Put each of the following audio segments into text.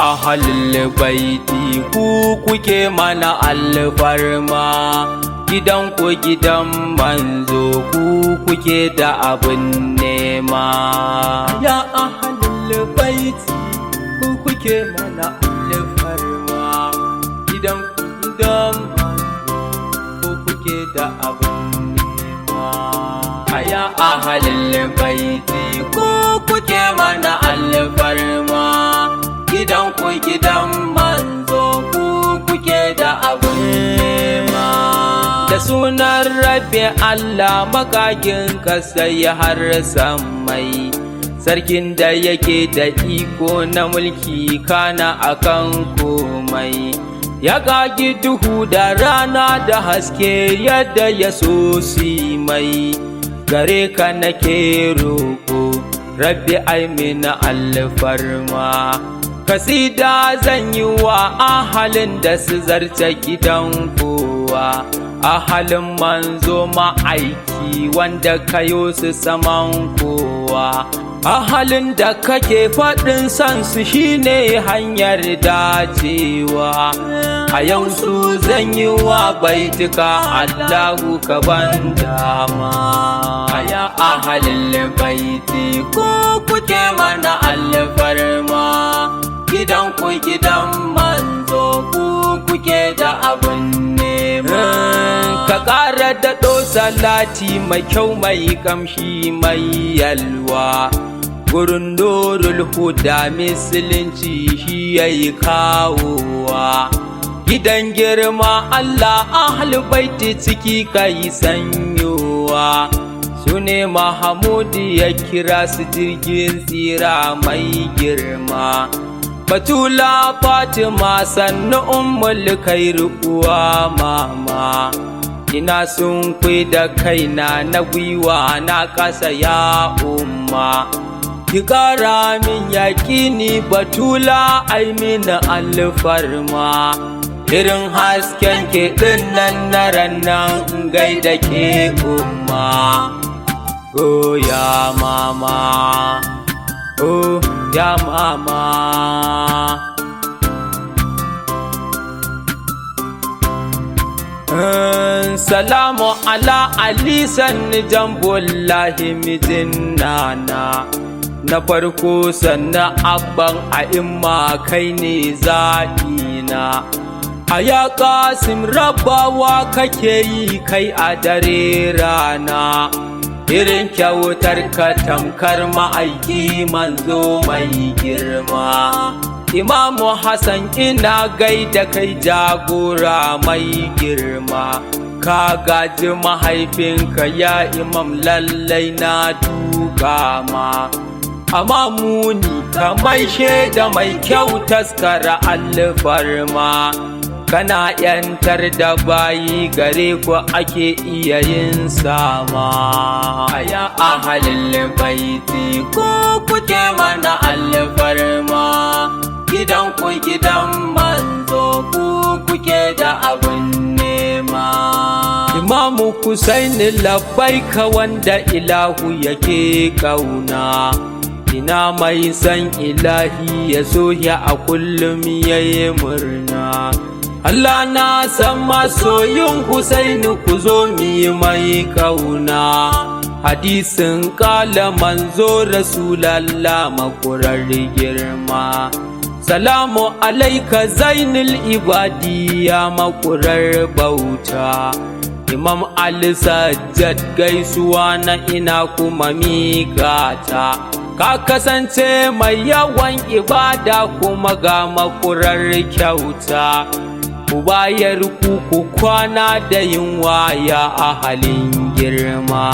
ahalul baiti ku kuke mana alfarma, gidan ku gidan manzo ku kuke da abin nema. Ya ahalul baiti ku kuke mana alfarma, gidan ku gidan manzo ku kuke da abin nema. Ya ahalul baiti ku kuke mana alfarma, gidan ku gidan manzo ku kuke da abin nema. Da sunan Rabbi Allah makagin kasai har sammai, sarkin da yake da iko na mulki kana akan komai, ya kagi duhu da rana da haske yadda ya so si mai. Gare ka nake roko Rabbi ai mina alfarma, kasida zan yi wa ahalin da su zarce gidan kowa, ahalin manzo ma'aiki wanda kayo su saman kowa, ahalin da kake faɗin san su shine hanyar dacewa. A yau su zan yi wa baitika Allahu ka ban dama. Ya ahalin baiti ko kuke mana alfarma, gidan ku gidan manzo ku kuke da abin nema. Ka ƙara daɗo salati mai kyau mai kamshi mai yalwa, gurin nurul huda musulunci shi yayi kawowa. Gidan girma Allah ahlul baiti ciki kai sanyowa, su ne Muhammadu ya kira su jirgin tsira mai girma. Batula Fatima sannu ummul khairu uwa mama, ina sun da kaina na gwiwa na ƙasa ya umma. Ki ƙara min yaƙini Batula ai mini alfarma, irin hasken ke dinnan na rannan gaida ke umma. Oh ya mama, oh ya mama. Salamu ala Ali sanni jambullahi mijin nana, na farko sannan abban a'imma kai ne zaɓina. A ya Kasim rabawa kake yi kai a dare rana, irin kyautar ka tamkar ma'aiki manzo mai girma. Imamu Hassan ina gaida kai jagora mai girma, ka gaji mahaifinka ya Imam lallai na duka ma. Amma muni kamar shaida mai kyau taskara alfarma, kana yantar da bayi gare ku ake iya yin sama. Ya ahalin baiti ko kuke mana alfarma, gidan ku gidan manzo ku kuke da abin nema. Imamu Husaini labbaika wanda ilahu yake kauna, ina mai san ilahi ya so ya a kullum yayi murna. Allah na san masoyin Husaini ku zo mi mai kauna, hadisin kala manzo Rasulallah makurar girma. Salamu alaika zainul ibadi ya makurar bauta, Imam Ali Sajjad gaisuwa na ina kuma mikata. Ka kasance mai yawan ibada kuma ga makurar kyauta, ku bayar ku kwana da yunwa ya ahalin girma.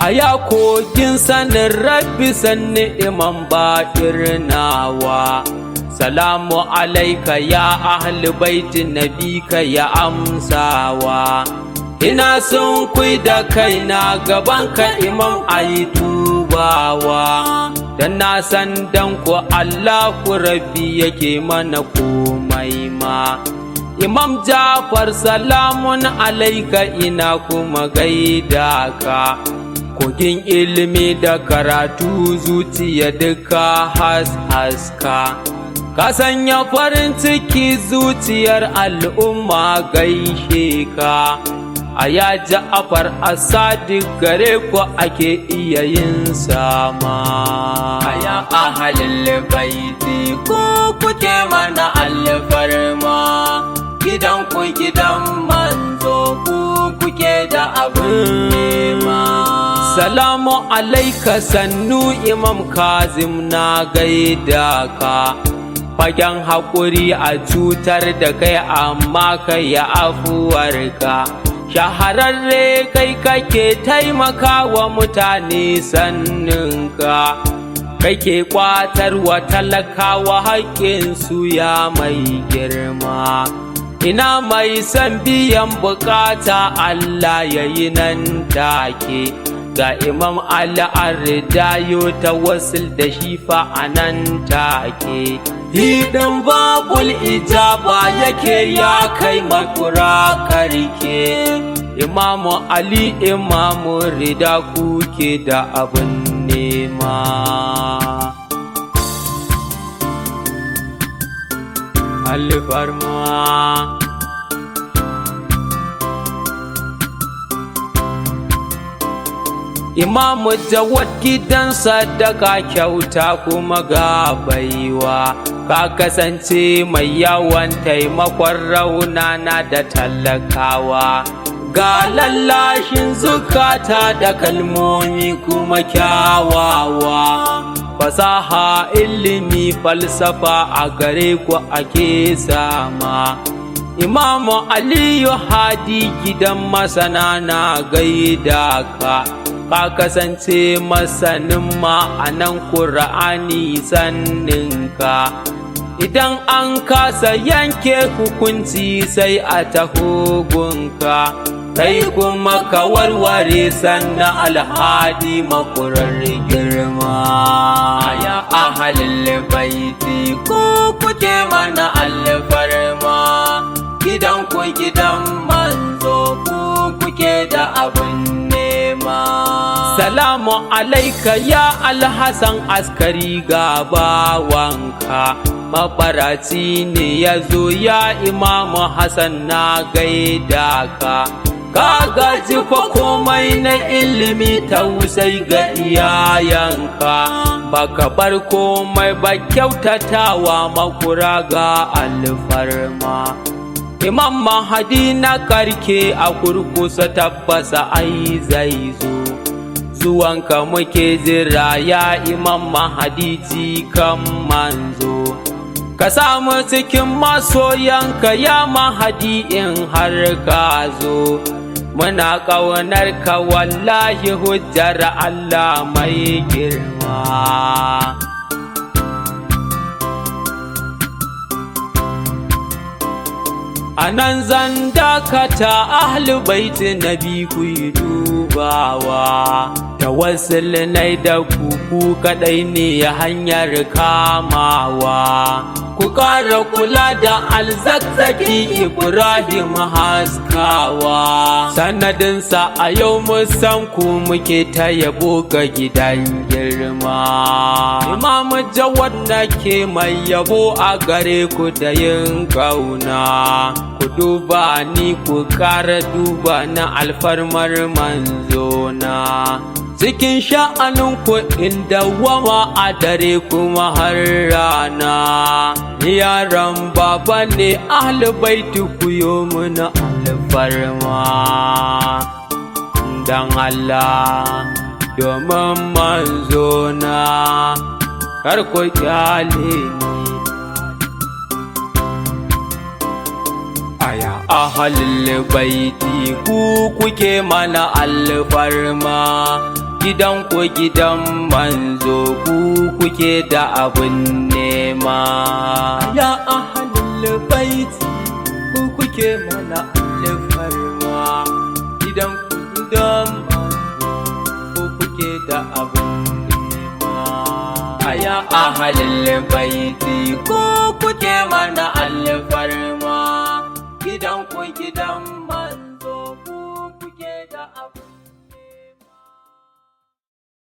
A ya kogin sanin Rabbi sanni Imam Bakir nawa, salamu alaika ya ahli baiti nabika ya amsawa. Ina sun da kaina gabanka Imam ayi tubawa, dan na san dan ku Allah ku Rabbi yake mana komai ma. Imam Jafar salamun alaika ina kuma gaida ka, kogin ilimi da karatu zuciya duka haska ka sanya farin ciki zuciyar al'umma gaishe ka a ya Ja'far as-Sadiq gare ku ake iya yin sama ya ahlul baiti ku kuke mana alfarma gidan ku gidan manzo ku kuke da abin nema salamu alaika sannu Imam Kazim na gaida ka fagen haƙuri a cutar da kai amma kai ya afuwarka shahararre kai kake taimakawa mutane sanninka kake kwatarwa talakawa haƙƙinsu ya mai girma ina mai son biyan bukata Allah ya yi nan take ga Imam Ali Ardayo tawassul da shi fa anan take hidan babul ijaba yake ya kai makura karke Imamu Ali Imamu Rida kuke da abin nema alfarma Imamu Jawad gidansa daga kyauta kuma ga baiwa ka kasance mai yawan taimakon raunana da talakawa ga lallashin zukata da kalmomi kuma kyawawa fasaha ilimi falsafa a gare ku ake sama Imamu Aliyu Hadi gidan masana na gaida ka kasance masanin ma'anan Qur'ani sanninka idan an kasa yanke hukunci sai a taho gunka kai kuma ka warware sannan alhadi makurar girma ya ahlul baiti ku kuke mana alfarma gidan ku gidan manzo ku kuke da abin nema salamu alaika ya alhassan askari gabawanka mabaraci ne ya zo ya Imamu Hassan na gaida ka gaji fa komai na ilimi tausai ga iyayenka baka bar komai ba kyautatawa makura ga alfarma Imam Mahdi na karke a kurkusa tabbasa ai zai zo zuwanka muke jira ya Imam Mahdi jikan manzo ka samu cikin masoyanka ya Mahdi in har ka zo muna ƙaunar ka wallahi hujjar Allah mai girma anan zan dakata ahlu baiti nabi ku yi dubawa tawassul nai da ku kadai ne hanyar kamawa ku ƙara kula da alzakzaki Ibrahim haskawa sanadinsa a yau musan ku muke ta yabo ga gidan girma Imamu Jawad nake mai yabo a gare ku da yin kauna ku duba ni ku ƙara duba na alfarmar manzona cikin sha'aninku inda wama a dare kuma har rana yaran baba ne ahlu baiti ku yo muna alfarma dan Allah domin manzona kar ku kyale ni aya ahlul baiti ku kuke mana alfarma gidan ku gidan manzo ku kuke da abin nema ya ahlul baiti ku kuke mana alfarma gidan ku gidan manzo ku kuke da abin nema ya ahlul baiti ku